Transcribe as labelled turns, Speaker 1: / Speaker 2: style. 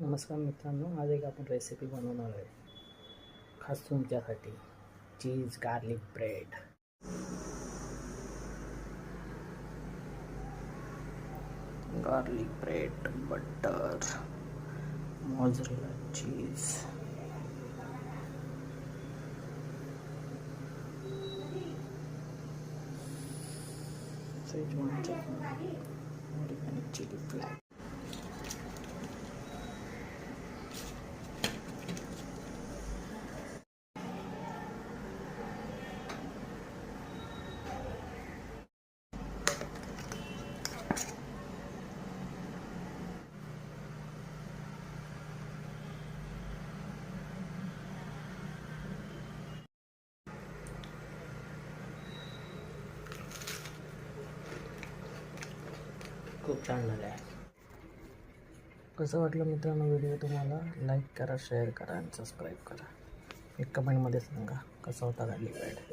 Speaker 1: नमस्कार मित्रांनो, आज एक आपण रेसिपी बनवणार आहे खास तुमच्यासाठी. Cheese garlic bread. Garlic bread, butter, mozzarella cheese, schezwan चटणी, ऑर्गॅनिक चिली फ्लेक्स. खूप छान झालं आहे. कसं वाटलं मित्रांनो व्हिडिओ तुम्हाला? लाईक करा, शेअर करा आणि सबस्क्राईब करा. एक कमेंटमध्ये सांगा कसा होता गार्लिक ब्रेड.